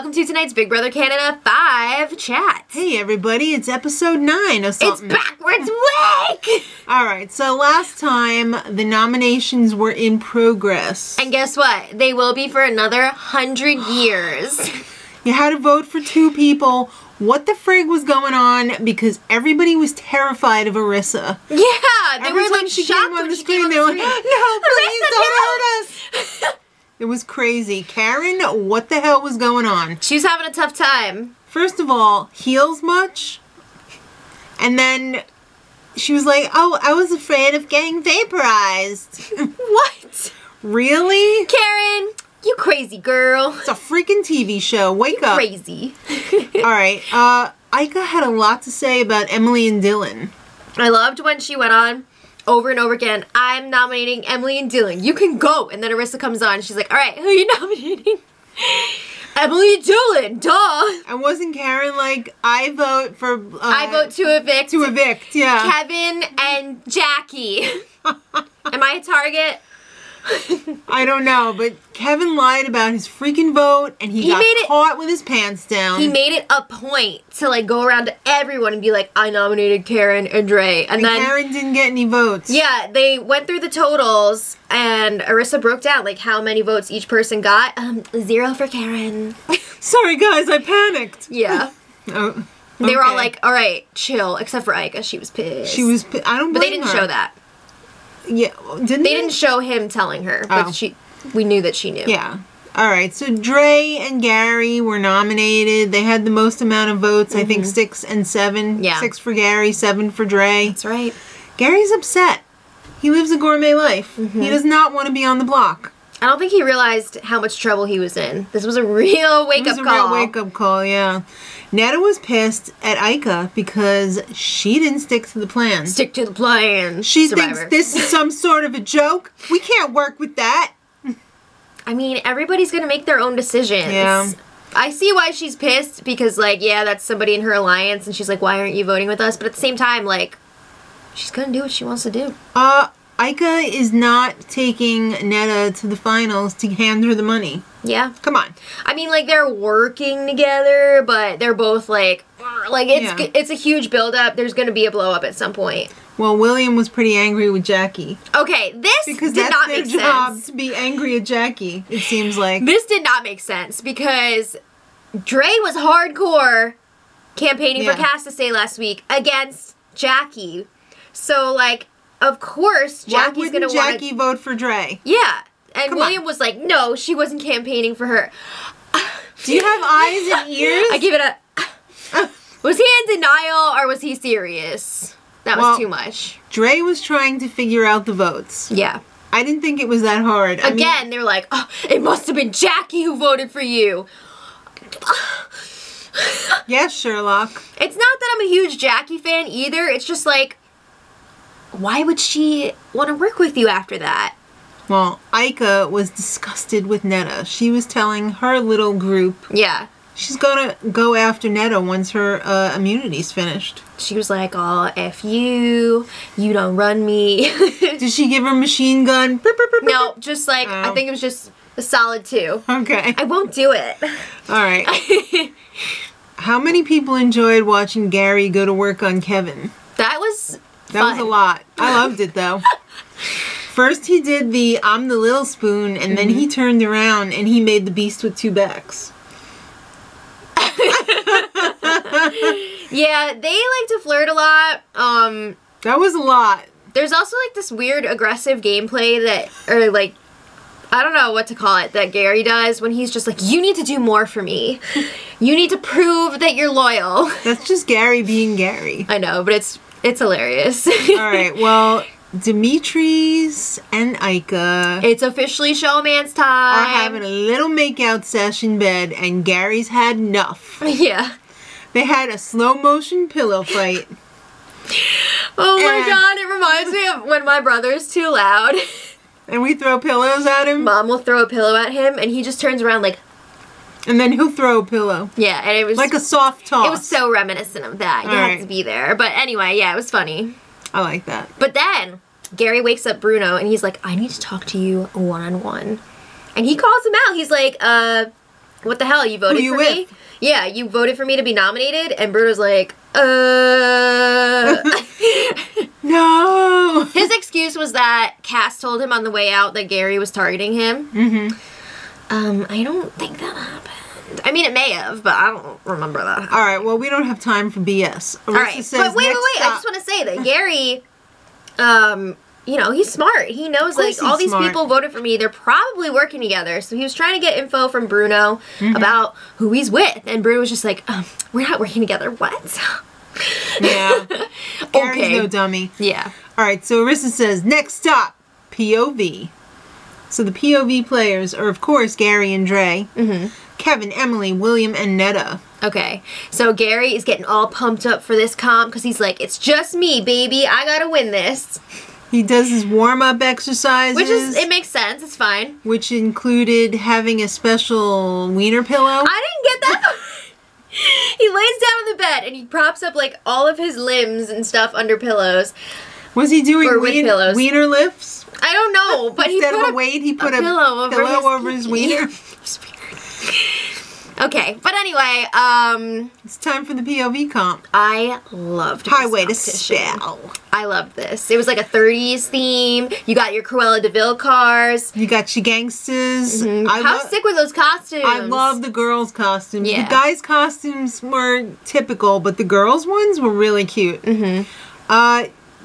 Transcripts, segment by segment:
welcome to tonight's Big Brother Canada 5 chat. Hey everybody, it's episode 9 of something. It's backwards week! Alright, so last time the nominations were in progress. And guess what? They will be for another 100 years. You had to vote for 2 people. What the frig was going on? Because everybody was terrified of Arissa. Yeah, they Every were time like she shocked came on when the she came screen, on they the were screen. like, no, please Arissa, don't no! hurt us. It was crazy. Karen, what the hell was going on? She was having a tough time. First of all, heels much? And then she was like, oh, I was afraid of getting vaporized. What? Really? Karen, you crazy girl. It's a freaking TV show. Wake up. Crazy. Alright, Ika had a lot to say about Emily and Dylan. I loved when she went on over and over again, I'm nominating Emily and Dylan. You can go. And then Arissa comes on. She's like, all right, who are you nominating? Emily and Dylan. Duh. And wasn't Karen like, I vote for... I vote to evict. To evict, yeah. Kevin and Jackie. Am I a target? I don't know, but Kevin lied about his freaking vote, and he got caught with his pants down. He made it a point to like go around to everyone and be like, I nominated Karen and Dre. And then Karen didn't get any votes. Yeah, they went through the totals, and Arissa broke down like how many votes each person got. 0 for Karen. Sorry guys, I panicked. Yeah. Oh, okay. They were all like, all right, chill, except for Ika. She was pissed. She was, I don't blame her. But they didn't show that. Yeah, didn't they? Didn't show him telling her, but we knew that she knew. Yeah. Alright, so Dre and Gary were nominated. They had the most amount of votes, I think 6 and 7. Yeah. 6 for Gary, 7 for Dre. That's right. Gary's upset. He lives a gourmet life. He does not want to be on the block. I don't think he realized how much trouble he was in. This was a real wake-up call. It was a real wake-up call, yeah. Netta was pissed at Ika because she didn't stick to the plan. Stick to the plan. She thinks this is some sort of a joke. We can't work with that. I mean, everybody's gonna make their own decisions. Yeah. I see why she's pissed because, like, yeah, that's somebody in her alliance, and she's like, why aren't you voting with us? But at the same time, like, she's gonna do what she wants to do. Ika is not taking Netta to the finals to hand her the money. Yeah. Come on. I mean, like, they're working together, but they're both, like it's a huge build-up. There's gonna be a blow-up at some point. Well, William was pretty angry with Jackie. Okay, this because did not make sense. Because that's their job, to be angry at Jackie, it seems like. This did not make sense, because Dre was hardcore campaigning for Cass to stay last week against Jackie. So, like, of course, Jackie's gonna want Jackie vote for Dre? Yeah. And William was like, no, she wasn't campaigning for her. Do you have eyes and ears? I give it a... Was he in denial or was he serious? That was too much. Dre was trying to figure out the votes. Yeah. I didn't think it was that hard. Again, they were like, oh, it must have been Jackie who voted for you. Yes, Sherlock. It's not that I'm a huge Jackie fan either. It's just like, why would she want to work with you after that? Well, Ika was disgusted with Netta. She was telling her little group. Yeah. She's gonna go after Netta once her immunity's finished. She was like, oh, F you don't run me. Did she give her a machine gun? No, just like, I think it was just a solid 2. Okay. I won't do it. Alright. How many people enjoyed watching Gary go to work on Kevin? That was That was a lot. I loved it though. First he did the I'm the little spoon, and then he turned around and he made the beast with 2 backs. Yeah, they like to flirt a lot. That was a lot. There's also like this weird aggressive gameplay that, or like, I don't know what to call it, that Gary does when he's just like, you need to do more for me. You need to prove that you're loyal. That's just Gary being Gary. I know, but it's hilarious. Alright, well, Demetres and Ika it's officially showman's time. are having a little makeout session in bed, and Gary's had enough. Yeah. They had a slow motion pillow fight. Oh my god, it reminds me of when my brother's too loud. And we throw pillows at him. Mom will throw a pillow at him, and he just turns around like... And then he'll throw a pillow. Yeah, and it was... Like a soft toss. It was so reminiscent of that. You had to be there. But anyway, yeah, it was funny. I like that. But then, Gary wakes up Bruno, and he's like, I need to talk to you one-on-one. And he calls him out. He's like, what the hell, you voted for me? Yeah, you voted for me to be nominated, and Bruno's like, No! His excuse was that Cass told him on the way out that Gary was targeting him. Mm-hmm. I don't think that happened. I mean, it may have, but I don't remember that. All right, well, we don't have time for BS. All right, but wait. I just want to say that Gary, you know, he's smart. He knows, like, all these people voted for me. They're probably working together. So he was trying to get info from Bruno about who he's with. And Bruno was just like, we're not working together. What? Yeah. Gary's no dummy. Yeah. All right, so Arissa says, next stop, POV. So the POV players are, of course, Gary and Dre. Kevin, Emily, William, and Netta. Okay, so Gary is getting all pumped up for this comp because he's like, it's just me, baby. I gotta win this. He does his warm-up exercises. Which is, it makes sense. It's fine. Which included having a special wiener pillow. I didn't get that. He lays down on the bed and he props up, like, all of his limbs and stuff under pillows. Was he doing wiener lifts? I don't know, but instead of a weight, he put a pillow over his wiener. Okay, but anyway, it's time for the POV comp. I loved this Highway to Spell. I loved this. It was like a 30s theme. You got your Cruella de Vil cars. You got your gangsters. How sick were those costumes? I love the girls' costumes. Yeah. The guys' costumes were typical, but the girls' ones were really cute.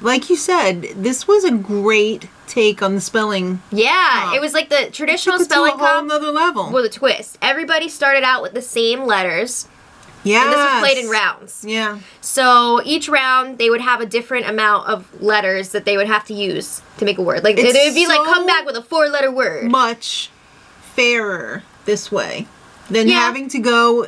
Like you said, this was a great take on the spelling. Yeah, it was like the traditional spelling comp. To a whole nother level. With a twist. Everybody started out with the same letters. Yeah. And this was played in rounds. Yeah. So each round, they would have a different amount of letters that they would have to use to make a word. Like, it would be like, come back with a 4-letter word. Much fairer this way than having to go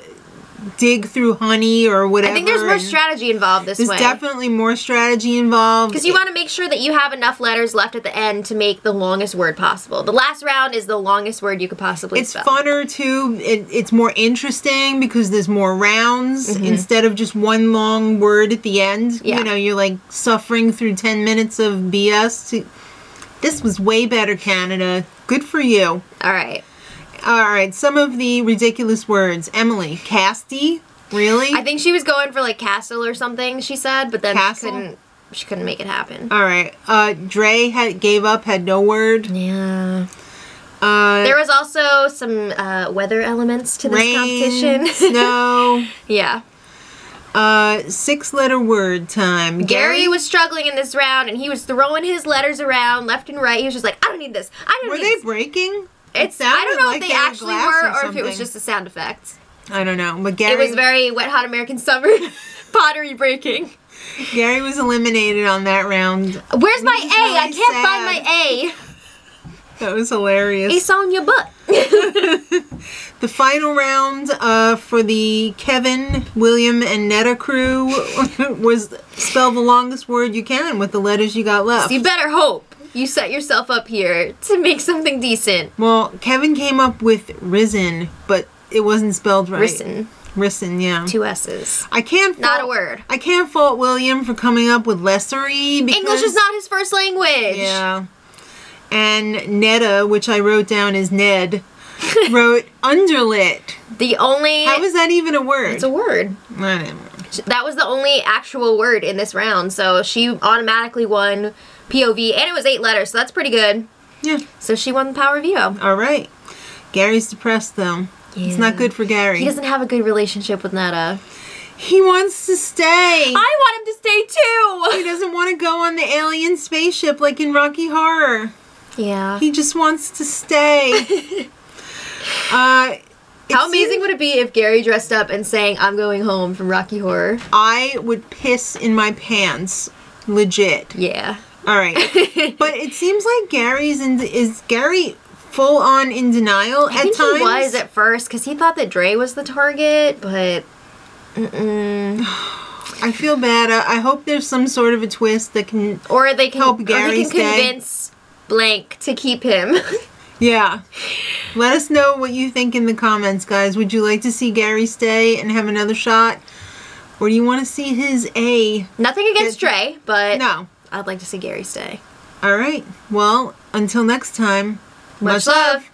dig through honey or whatever. I think there's more strategy involved this way. There's definitely more strategy involved. Because you want to make sure that you have enough letters left at the end to make the longest word possible. The last round is the longest word you could possibly spell. It's funner, too. It's more interesting because there's more rounds instead of just one long word at the end. Yeah. You know, you're like suffering through 10 minutes of BS. This was way better, Canada. Good for you. All right. All right, some of the ridiculous words. Emily, Casty? Really? I think she was going for like castle or something, she said, but then she couldn't make it happen. All right. Dre gave up, had no word. Yeah. There was also some weather elements to this competition. Snow. Yeah. 6-letter word time. Gary was struggling in this round, and he was throwing his letters around left and right. He was just like, I don't need this. I don't need this. Were they breaking? I don't know if they actually were or if it was just a sound effect. I don't know. But Gary... It was very Wet Hot American Summer pottery breaking. Gary was eliminated on that round. Where's my A? Really I can't find my A. That was hilarious. Ace on your butt. The final round for the Kevin, William, and Netta crew was spell the longest word you can with the letters you got left. So you better hope you set yourself up here to make something decent. Well, Kevin came up with risen, but it wasn't spelled right. Risen, yeah. 2 S's. Not a word. I can't fault William for coming up with lessery because English is not his first language. Yeah. And Netta, which I wrote down as Ned, wrote underlit. How is that even a word? It's a word. I don't know. That was the only actual word in this round, so she automatically won POV, and it was 8 letters, so that's pretty good. Yeah. So she won the Power VO. All right. Gary's depressed, though. Yeah. It's not good for Gary. He doesn't have a good relationship with Netta. He wants to stay. I want him to stay, too. He doesn't want to go on the alien spaceship like in Rocky Horror. Yeah. He just wants to stay. How amazing would it be if Gary dressed up and sang I'm Going Home from Rocky Horror? I would piss in my pants. Legit. Yeah. All right. But it seems like is Gary full on in denial at times? I think he was at first because he thought that Dre was the target, but I feel bad. I hope there's some sort of a twist that can help Gary stay. Convince Blank to keep him. Yeah. Let us know what you think in the comments, guys. Would you like to see Gary stay and have another shot? Or do you want to see his A? Nothing against Dre, but no. I'd like to see Gary stay. All right. Well, until next time, much love.